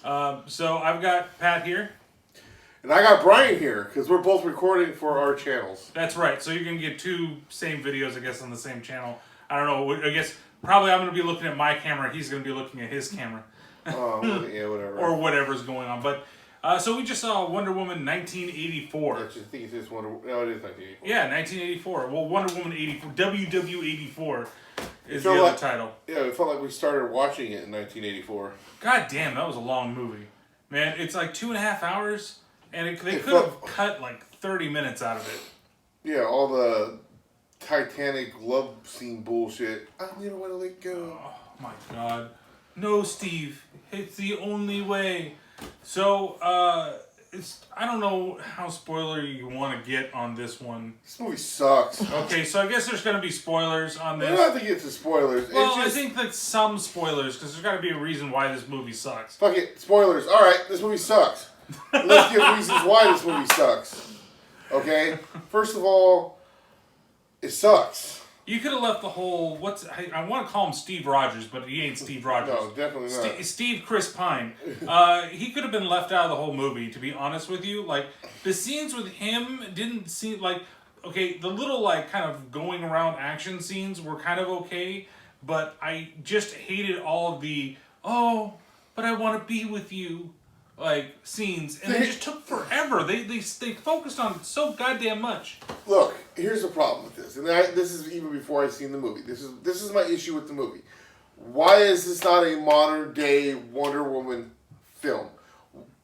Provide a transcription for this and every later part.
So I've got Pat here. And I got Brian here, because we're both recording for our channels. That's right. So you're going to get two same videos, I guess, on the same channel. I don't know. I guess probably I'm going to be looking at my camera. He's going to be looking at his camera. Oh, yeah, whatever. Or whatever's going on. But so we just saw Wonder Woman 1984. I just think it's Wonder Woman. No, it is 1984. Yeah, 1984. Well, Wonder Woman 84. WW84 is the other other title. Yeah, it felt like we started watching it in 1984. God damn, that was a long movie. Man, it's like 2.5 hours. And they could have cut like 30 minutes out of it. Yeah, all the Titanic love scene bullshit. I don't even want to let go. Oh my god. No, Steve. It's the only way. So, I don't know how spoiler you want to get on this one. This movie sucks. Okay, so I guess there's going to be spoilers on this. We don't have to get to spoilers. Well, I think that some spoilers, because there's got to be a reason why this movie sucks. Fuck it, spoilers. Alright, this movie sucks. Let's give reasons why this movie sucks. Okay? First of all, it sucks. You could have left the whole, I want to call him Steve Rogers, but he ain't Steve Rogers. No, definitely not. Steve Chris Pine. He could have been left out of the whole movie, to be honest with you. Like, the scenes with him didn't seem like, okay, the little, like, kind of going around action scenes were kind of okay, but I just hated all of the, oh, but I want to be with you, like, scenes, and they just took forever. They focused on it so goddamn much. Look, here's the problem with this, and this is even before I've seen the movie. This is my issue with the movie. Why is this not a modern day Wonder Woman film?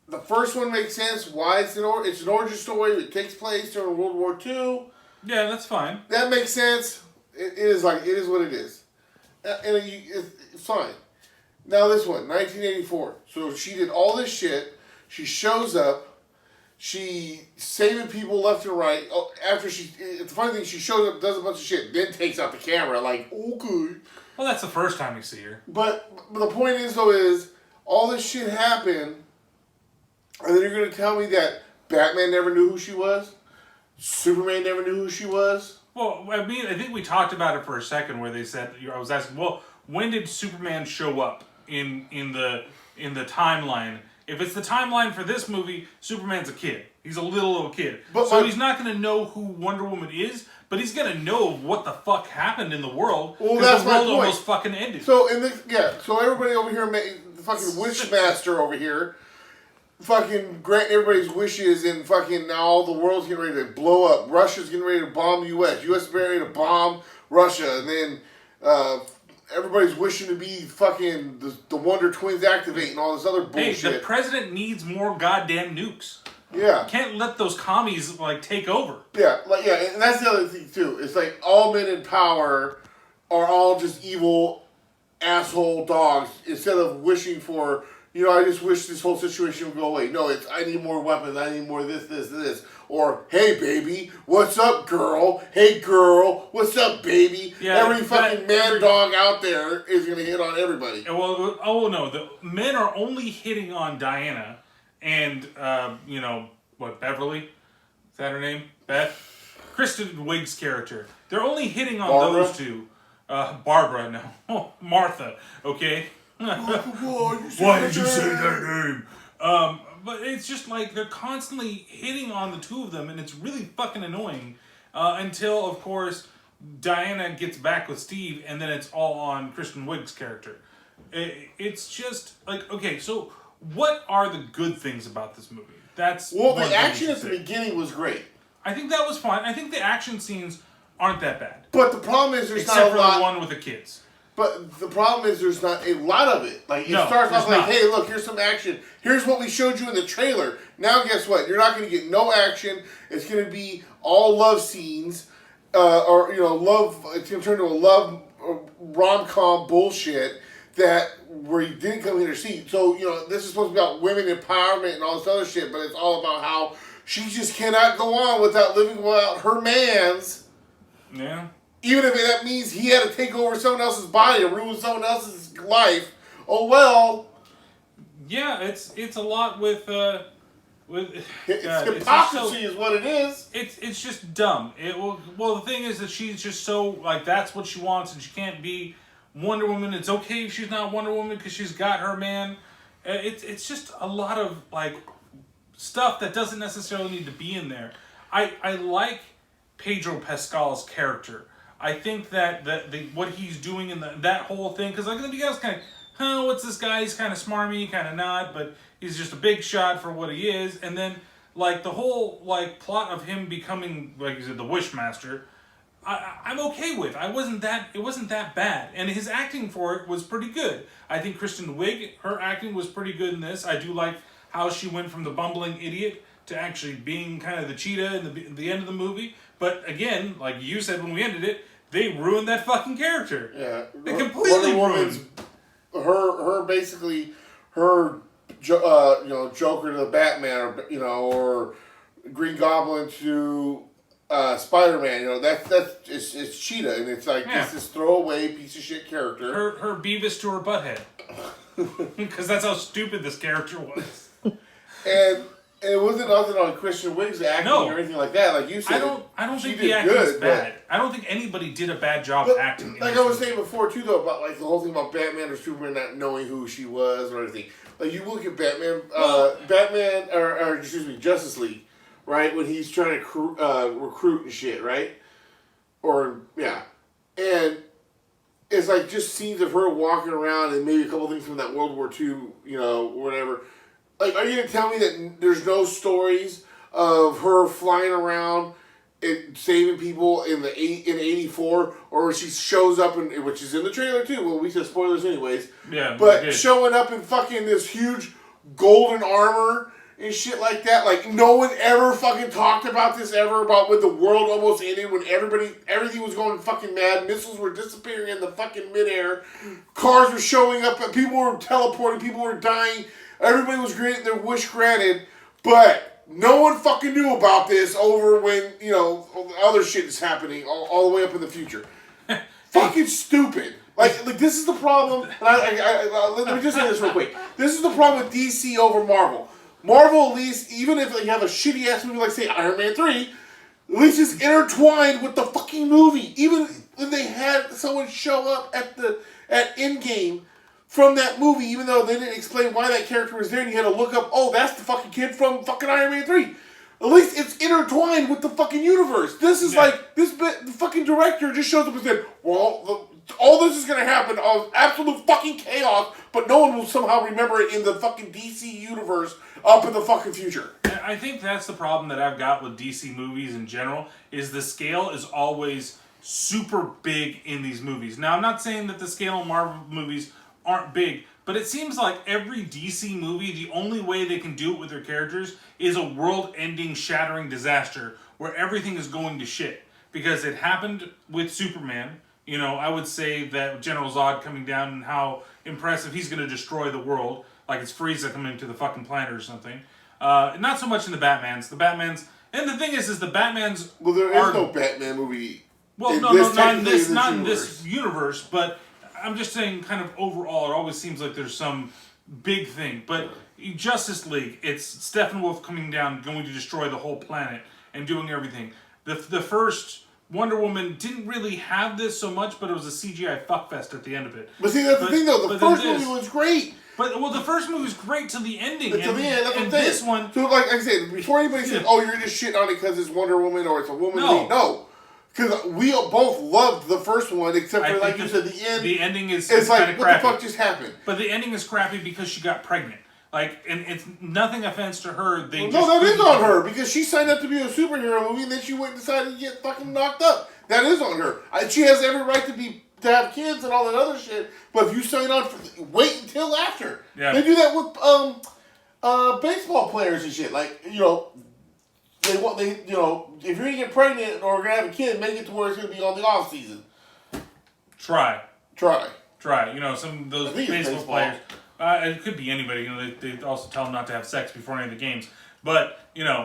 The first one makes sense. Why it's an origin story. It takes place during World War II. Yeah, that's fine. That makes sense. It is what it is, and it's fine. Now this one, 1984. So she did all this shit. She shows up. She saving people left and right. Oh, the funny thing, she shows up, does a bunch of shit, then takes out the camera. Like, okay. Well, that's the first time you see her. But the point is, all this shit happened, and then you're gonna tell me that Batman never knew who she was, Superman never knew who she was. Well, I mean, I think we talked about it for a second, where they said, I was asking, well, when did Superman show up in the timeline? If it's the timeline for this movie, Superman's a kid. He's a little kid. So he's not going to know who Wonder Woman is, but he's going to know what the fuck happened in the world. Well, that's the world my point. Almost fucking ended. So so everybody over here, the fucking Wishmaster over here, fucking grant everybody's wishes, and fucking now all the world's getting ready to blow up. Russia's getting ready to bomb the U.S. U.S. is getting ready to bomb Russia, and then everybody's wishing to be fucking the Wonder Twins activate and all this other bullshit. Hey, the president needs more goddamn nukes. Yeah. Can't let those commies, like, take over. Yeah, and that's the other thing, too. It's like all men in power are all just evil asshole dogs instead of wishing for, I just wish this whole situation would go away. No, it's, I need more weapons, I need more this. Or, hey, baby, what's up, girl? Hey, girl, what's up, baby? Yeah, every fucking dog out there is going to hit on everybody. Well, no, the men are only hitting on Diana and, Beverly? Is that her name? Beth? Kristen Wiig's character. They're only hitting on those two. Barbara, no. Martha, okay? Why did you say that name? But it's just like they're constantly hitting on the two of them, and it's really fucking annoying. Until, of course, Diana gets back with Steve, and then it's all on Kristen Wiig's character. It's just like, okay, so what are the good things about this movie? The action at the beginning was great. I think that was fine. I think the action scenes aren't that bad. But the problem is there's not a lot. Except for the one with the kids. But the problem is there's not a lot of it. Like, it starts off like, hey, look, here's some action. Here's what we showed you in the trailer. Now, guess what? You're not going to get no action. It's going to be all love scenes. Love. It's going to turn to a love rom-com bullshit where you didn't come here to see. So, this is supposed to be about women empowerment and all this other shit, but it's all about how she just cannot go on without living without her man's. Yeah. Even if that means he had to take over someone else's body or ruin someone else's life. Oh well. Yeah, it's a lot with hypocrisy is what it is. It's just dumb. The thing is that she's just so, like, that's what she wants, and she can't be Wonder Woman. It's okay if she's not Wonder Woman because she's got her man. It's just a lot of like stuff that doesn't necessarily need to be in there. I like Pedro Pascal's character. I think that what he's doing in that whole thing, because like the guy's kind of, what's this guy? He's kind of smarmy, kind of not, but he's just a big shot for what he is. And then like the whole like plot of him becoming, like you said, the Wishmaster, I'm okay with. It wasn't that bad, and his acting for it was pretty good. I think Kristen Wiig, her acting was pretty good in this. I do like how she went from the bumbling idiot to actually being kind of the cheetah in the end of the movie. But again, like you said when we ended it, they ruined that fucking character. Yeah, they completely ruined her basically her Joker to the Batman, or Green Goblin to Spider-Man. That's it's Cheetah, and it's like this throwaway piece of shit character. Her Beavis to her butthead, because that's how stupid this character was. And it wasn't nothing on Christian Wiig's acting or anything like that. Like you said, I don't think the acting is bad. I don't think anybody did a bad job acting. Like I was saying before too, though, about like the whole thing about Batman or Superman not knowing who she was or anything. Like you look at Batman, or excuse me, Justice League, right? When he's trying to recruit and shit, right? And it's like just scenes of her walking around and maybe a couple things from that World War II, whatever. Like, are you gonna tell me that there's no stories of her flying around and saving people in '84, or she shows up which is in the trailer too? Well, we said spoilers anyways. Yeah, but showing up in fucking this huge golden armor and shit like that. Like no one ever fucking talked about this ever, about when the world almost ended, when everything was going fucking mad, missiles were disappearing in the fucking midair, cars were showing up, people were teleporting, people were dying. Everybody was getting their wish granted, but no one fucking knew about this over when, other shit is happening all the way up in the future. Fucking stupid. Like this is the problem. And let me just say this real quick. This is the problem with DC over Marvel. Marvel, at least, even if you have a shitty ass movie like, say, Iron Man 3, at least it's intertwined with the fucking movie. Even when they had someone show up at Endgame from that movie, even though they didn't explain why that character was there, and you had to look up, that's the fucking kid from fucking Iron Man 3. At least it's intertwined with the fucking universe. This is the fucking director just shows up and said, well, all this is going to happen, absolute fucking chaos, but no one will somehow remember it in the fucking DC universe up in the fucking future. I think that's the problem that I've got with DC movies in general, is the scale is always super big in these movies. Now, I'm not saying that the scale in Marvel movies aren't big, but it seems like every DC movie, the only way they can do it with their characters is a world-ending, shattering disaster where everything is going to shit. Because it happened with Superman. I would say that General Zod coming down and how impressive he's going to destroy the world, like it's Frieza coming to the fucking planet or something. Not so much in the Batmans. And the thing is the Batmans. Well, there is no Batman movie. Well, not in this universe, but I'm just saying, kind of overall, it always seems like there's some big thing. But Justice League, it's Steppenwolf coming down, going to destroy the whole planet and doing everything. The first Wonder Woman didn't really have this so much, but it was a CGI fuckfest at the end of it. But see, that's the thing, though. The first movie was great. But the first movie was great till the ending. Till the end, that's what I'm saying. This one, so like I said, before anybody says, "You're just shitting on it because it's Wonder Woman or it's a woman," no. Because we both loved the first one, except for, like you said, the end. The ending is it's like, what crappy. The fuck just happened? But the ending is crappy because she got pregnant. Like, and it's nothing offense to her. That is on her, because she signed up to be a superhero movie, and then she went and decided to get fucking knocked up. That is on her. She has every right to have kids and all that other shit. But if you sign on, wait until after. Yeah. They do that with baseball players and shit. Like, if you're gonna get pregnant or gonna have a kid, make it to where it's gonna be on the off season. Try. Some of those baseball players. It could be anybody. They also tell them not to have sex before any of the games. But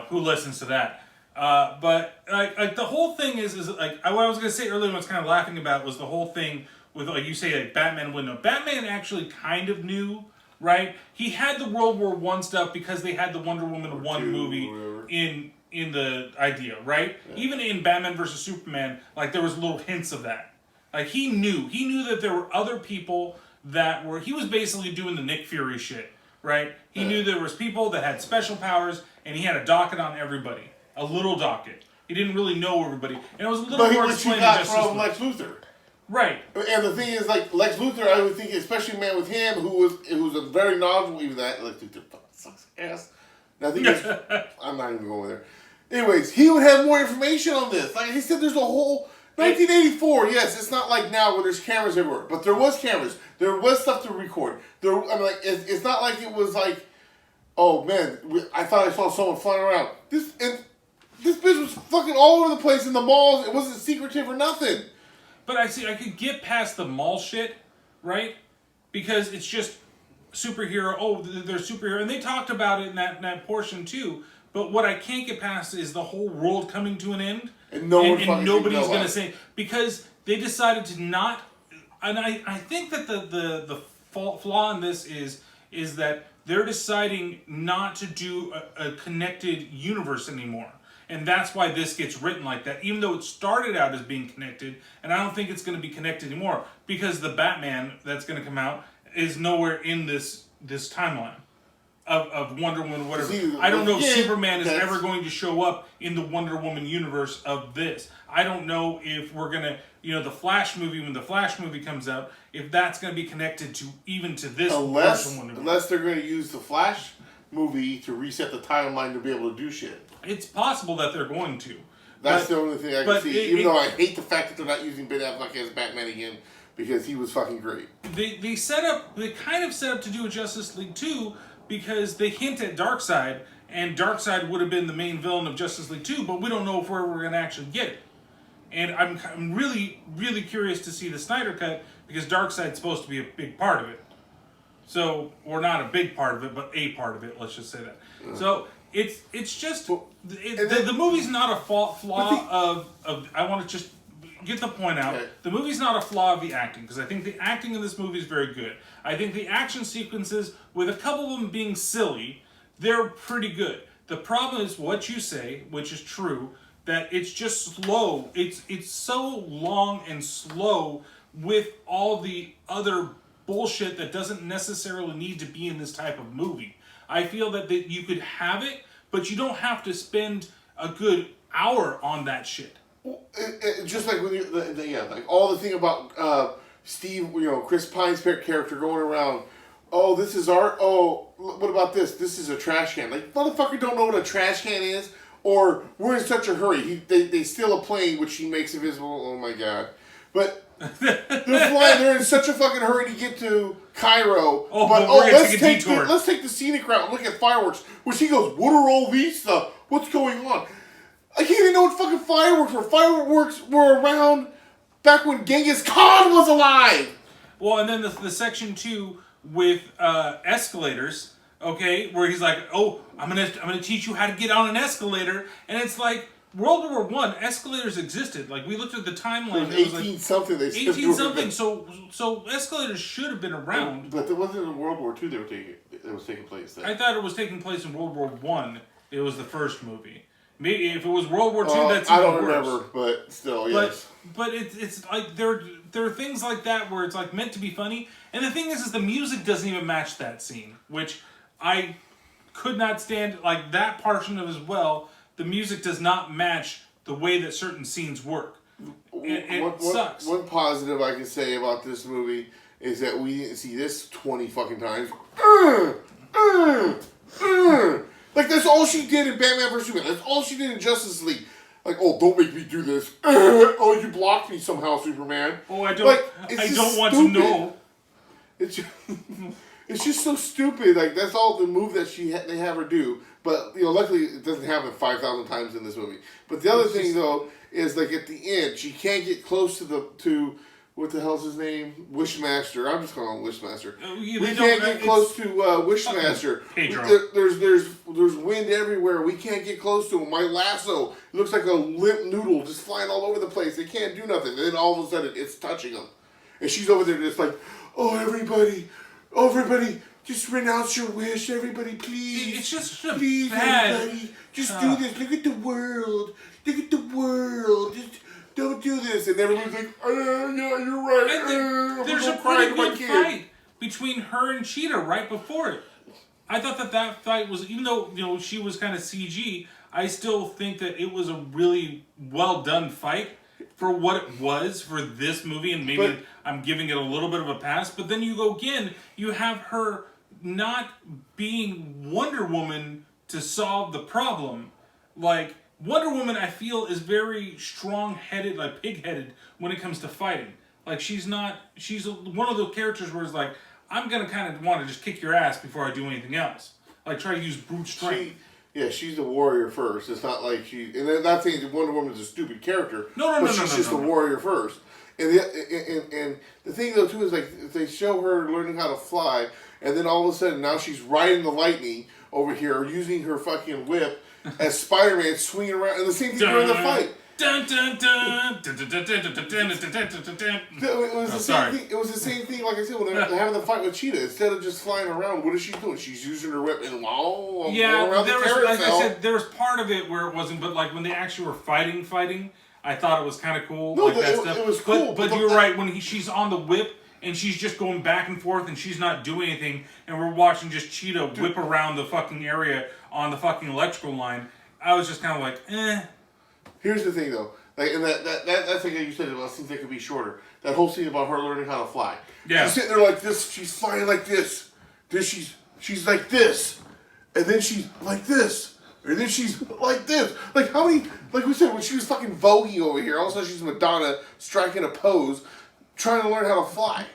who listens to that? But like the whole thing is like what I was gonna say earlier. When I was kind of laughing about was the whole thing with, like you say, like Batman wouldn't know. Batman actually kind of knew, right? He had the World War I stuff because they had the Wonder Woman 1 movie in the idea, right? Yeah. Even in Batman vs Superman, like there was little hints of that. Like he knew that there were other people that were. He was basically doing the Nick Fury shit, right? He knew there was people that had special powers, and he had a docket on everybody. A little docket. He didn't really know everybody. And it was a little more explained got from Lex Luthor. Right. And the thing is, like, Lex Luthor, I would think, especially a man with him, who's a very knowledgeable, even that, Lex Luthor fucking sucks ass. Nothing is, I'm not even going there. Anyways, he would have more information on this. Like he said, there's a whole 1984. Yes, it's not like now where there's cameras everywhere, but there was cameras. There was stuff to record. It's not like it was like, oh man, I thought I saw someone flying around. This bitch was fucking all over the place in the malls. It wasn't secretive or nothing. But I could get past the mall shit, right? Because it's just superhero. Oh, they're superhero, and they talked about it in that portion too. But what I can't get past is the whole world coming to an end, and nobody's going to say, because they decided to not. And I think that the flaw in this is that they're deciding not to do a connected universe anymore. And that's why this gets written like that, even though it started out as being connected, and I don't think it's going to be connected anymore, because the Batman that's going to come out is nowhere in this timeline of Wonder Woman, whatever. I don't know if Superman is ever going to show up in the Wonder Woman universe of this. I don't know if we're going to, the Flash movie, when the Flash movie comes out, if that's going to be connected to this unless they're going to use the Flash movie to reset the timeline to be able to do shit. It's possible that they're going to. That's the only thing I can see. Even though I hate the fact that they're not using Ben Affleck as Batman again, because he was fucking great. They kind of set up to do a Justice League 2 because they hint at Darkseid, and Darkseid would have been the main villain of Justice League 2, but we don't know where we're going to actually get it. And I'm really, really curious to see the Snyder Cut, because Darkseid's supposed to be a big part of it. So, or not a big part of it, but a part of it, let's just say that. So, it's just, the movie's not a flaw of, I want to just get the point out. Okay. The movie's not a flaw of the acting, because I think the acting in this movie is very good. I think the action sequences, with a couple of them being silly, they're pretty good. The problem is what you say, which is true, that it's just slow. It's so long and slow with all the other bullshit that doesn't necessarily need to be in this type of movie. I feel that you could have it, but you don't have to spend a good hour on that shit. Well, just like when like all the thing about Steve, Chris Pine's character going around. Oh, this is art. Oh, what about this? This is a trash can. Like, motherfucker don't know what a trash can is, or we're in such a hurry. They steal a plane, which he makes invisible. Oh my god! But they're flying. They're in such a fucking hurry to get to Cairo. Let's take the scenic route and look at fireworks. Which he goes, what are all these stuff? What's going on? I can't even know what fucking fireworks were. Fireworks were around back when Genghis Khan was alive. Well, and then the section 2 with escalators, okay, where he's like, oh, I'm gonna teach you how to get on an escalator, and it's like World War I, escalators existed. Like, we looked at the timeline. It was 18-something. They 18-something. So escalators should have been around. But there wasn't in World War II that was taking place then. I thought it was taking place in World War I. It was the first movie. Maybe if it was World War II, that's even worse. I don't remember, but still, yes. But it's like there are things like that where it's like meant to be funny, and the thing is the music doesn't even match that scene, which I could not stand. Like that portion of as well, the music does not match the way that certain scenes work. It sucks. One positive I can say about this movie is that we didn't see this 20 fucking times. Like, that's all she did in Batman vs. Superman. That's all she did in Justice League. Like, oh, don't make me do this. Oh, you blocked me somehow, Superman. Oh, I don't want to know. It's just so stupid. Like, that's all the move that they have her do. But, luckily, it doesn't happen 5,000 times in this movie. But the other thing, though, is, like, at the end, she can't get close to what the hell's his name? Wishmaster. I'm just calling him Wishmaster. We can't get close to Wishmaster. There's wind everywhere. We can't get close to him. My lasso looks like a limp noodle just flying all over the place. They can't do nothing. And then all of a sudden, it's touching them. And she's over there just like, oh, everybody, just renounce your wish. Everybody, please. It's just please, everybody. Just do this. Look at the world. Just don't do this. And everyone's like, yeah, you're right. And there's a pretty good fight between her and Cheetah right before it. I thought that fight was, even though she was kind of CG, I still think that it was a really well done fight for what it was for this movie, and maybe I'm giving it a little bit of a pass. But then you go again, you have her not being Wonder Woman to solve the problem. Like, Wonder Woman, I feel, is very strong-headed, like pig-headed when it comes to fighting. Like, she's one of those characters where it's like, I'm going to kind of want to just kick your ass before I do anything else. Like, try to use brute strength. She's the warrior first. It's not like and I'm not saying that Wonder Woman's a stupid character. No. She's just the warrior first. And the thing, though, too, is like they show her learning how to fly, and then all of a sudden now she's riding the lightning over here, using her fucking whip as Spider-Man swinging around, and the same thing during the fight. Dun, dun, dun, dun, dun, dun, dun, dun, dun, dun. It was the same thing. It was the same thing, like I said, when they're having the fight with Cheetah. Instead of just flying around, what is she doing? She's using her whip and going around the carousel. Like I said, there was part of it where it wasn't, but like when they actually were fighting, I thought it was kind of cool. No, like that stuff. It was cool. But you're right, when she's on the whip and she's just going back and forth and she's not doing anything, and we're watching just Cheetah whip around the fucking area on the fucking electrical line, I was just kind of like, eh. Here's the thing, though. Like, and that's like you said about scenes that could be shorter. That whole scene about her learning how to fly. Yeah. She's sitting there like this. She's flying like this. Then she's like this, and then she's like this, and then she's like this. Like how many? Like we said, when she was fucking voguing over here, all of a sudden she's Madonna striking a pose, trying to learn how to fly.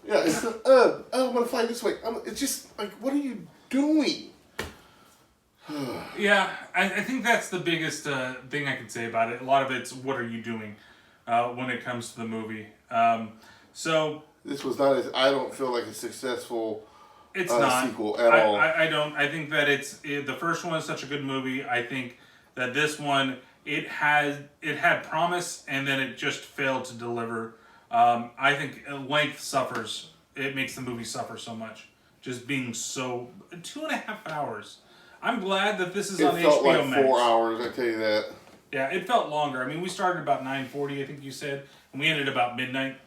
Yeah. It's I'm gonna fly this way. It's just like, what are you doing? Yeah, I think that's the biggest thing I can say about it. A lot of it's what are you doing when it comes to the movie. So this was not. I don't feel like a successful. It's not sequel at all. I don't. I think that the first one is such a good movie. I think that this one it had promise and then it just failed to deliver. I think length suffers. It makes the movie suffer so much. Just being so 2.5 hours. I'm glad that this is on HBO Max. It felt like 4 hours, I tell you that. Yeah, it felt longer. I mean, we started about 9:40, I think you said, and we ended about midnight.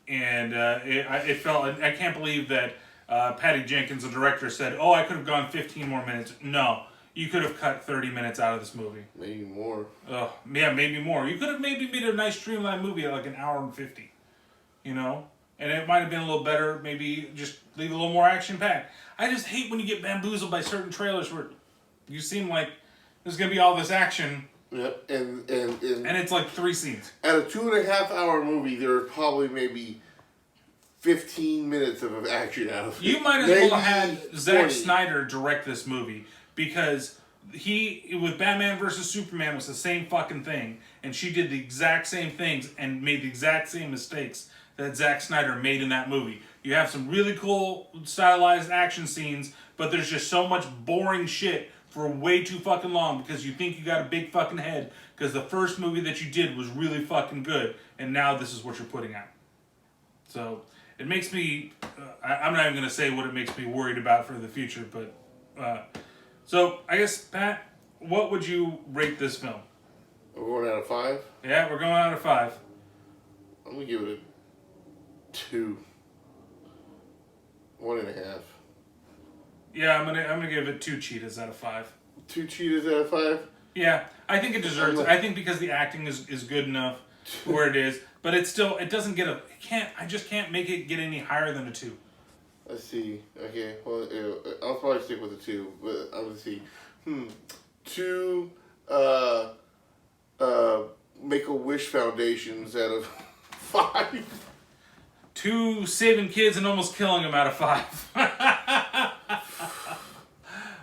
And it felt, I can't believe that Patty Jenkins, the director, said, oh, I could have gone 15 more minutes. No, you could have cut 30 minutes out of this movie. Maybe more. Oh, yeah, maybe more. You could have maybe made a nice streamlined movie at like an hour and 50, you know? And it might have been a little better, maybe just leave a little more action-packed. I just hate when you get bamboozled by certain trailers where you seem like there's going to be all this action. Yep, and it's like 3 scenes. At a 2.5 hour movie, there's probably maybe 15 minutes of action out of it. You might as well have had Zack Snyder direct this movie, because with Batman vs. Superman was the same fucking thing, and she did the exact same things and made the exact same mistakes that Zack Snyder made in that movie. You have some really cool stylized action scenes, but there's just so much boring shit for way too fucking long because you think you got a big fucking head because the first movie that you did was really fucking good, and now this is what you're putting out. So it makes me, I'm not even going to say what it makes me worried about for the future, but, so I guess, Pat, what would you rate this film? We're going out of 5? Yeah, we're going out of 5. I'm going to give it a 2. 1.5. Yeah, I'm gonna give it 2 cheetahs out of 5. 2 cheetahs out of 5? Yeah, I think it deserves it. I think because the acting is good enough where it is, but it doesn't get I just can't make it get any higher than a 2. Let's see. Okay, well, I'll probably stick with a 2, but I'm gonna see. 2 Make-A-Wish foundations out of 5. 2 saving kids and almost killing them out of 5.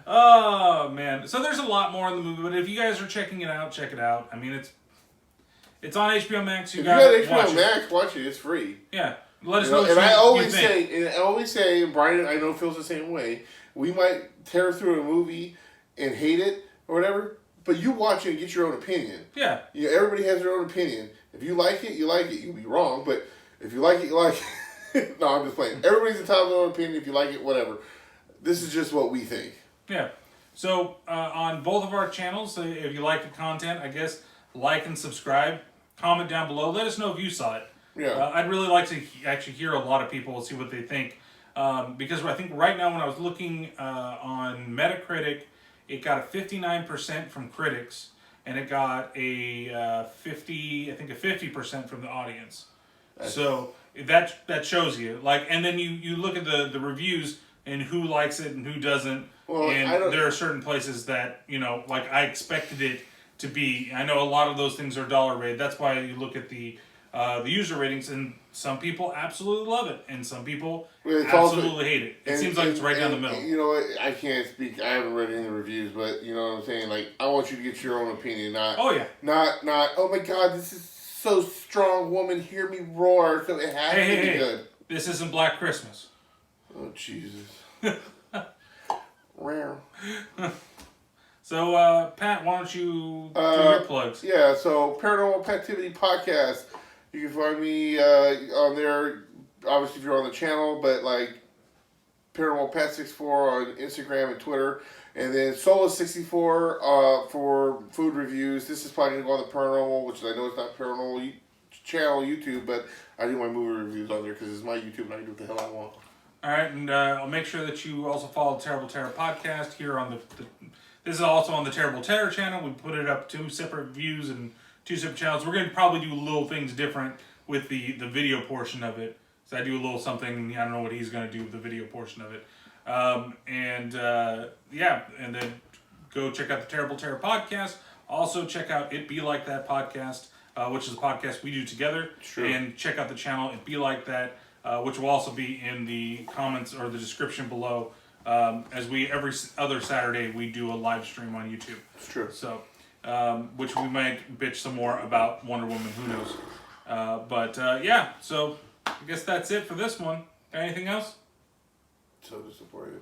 Oh man! So there's a lot more in the movie, but if you guys are checking it out, check it out. I mean, it's on HBO Max. If you got HBO Max, watch it. It's free. Yeah, let us know. And I always say, and Brian, I know feels the same way. We might tear through a movie and hate it or whatever, but you watch it and get your own opinion. Yeah. Everybody has their own opinion. If you like it, you like it. You'll be wrong, but if you like it, you like it. No, I'm just playing. Everybody's entitled to their own opinion. If you like it, whatever. This is just what we think. Yeah. So on both of our channels, if you like the content, I guess like and subscribe. Comment down below. Let us know if you saw it. Yeah. I'd really like to actually hear a lot of people, see what they think because I think right now when I was looking on Metacritic, it got a 59% from critics, and it got a 50% from the audience. So that shows you, like, and then you look at the reviews and who likes it and who doesn't. Well, and there are certain places that, like I expected it to be. I know a lot of those things are dollar rated. That's why you look at the user ratings, and some people absolutely love it, and some people absolutely hate it. It seems like it's right down the middle. You know what? I can't speak. I haven't read any of the reviews, but you know what I'm saying. Like, I want you to get your own opinion. Not. Oh yeah. Not. Oh my God! This is so strong. Woman, hear me roar. So it has to be good. This isn't Black Christmas. Oh Jesus. Rare. So, Pat, why don't you do your plugs? Yeah, so Paranormal Pativity Podcast. You can find me on there, obviously, if you're on the channel, but like Paranormal Pat 64 on Instagram and Twitter. And then Sola64 for food reviews. This is probably going to go on the Paranormal, which I know it's not Paranormal channel YouTube, but I do my movie reviews on there because it's my YouTube and I can do what the hell I want. All right, and I'll make sure that you also follow the Terrible Terror podcast here on this is also on the Terrible Terror channel. We put it up 2 separate views and 2 separate channels. We're going to probably do little things different with the video portion of it. So I do a little something, I don't know what he's going to do with the video portion of it. And then go check out the Terrible Terror podcast. Also check out It Be Like That podcast, which is a podcast we do together. True. And check out the channel It Be Like That, which will also be in the comments or the description below. As every other Saturday we do a live stream on YouTube. It's true. So, which we might bitch some more about Wonder Woman. Who knows? So I guess that's it for this one. Got anything else? So disappointed.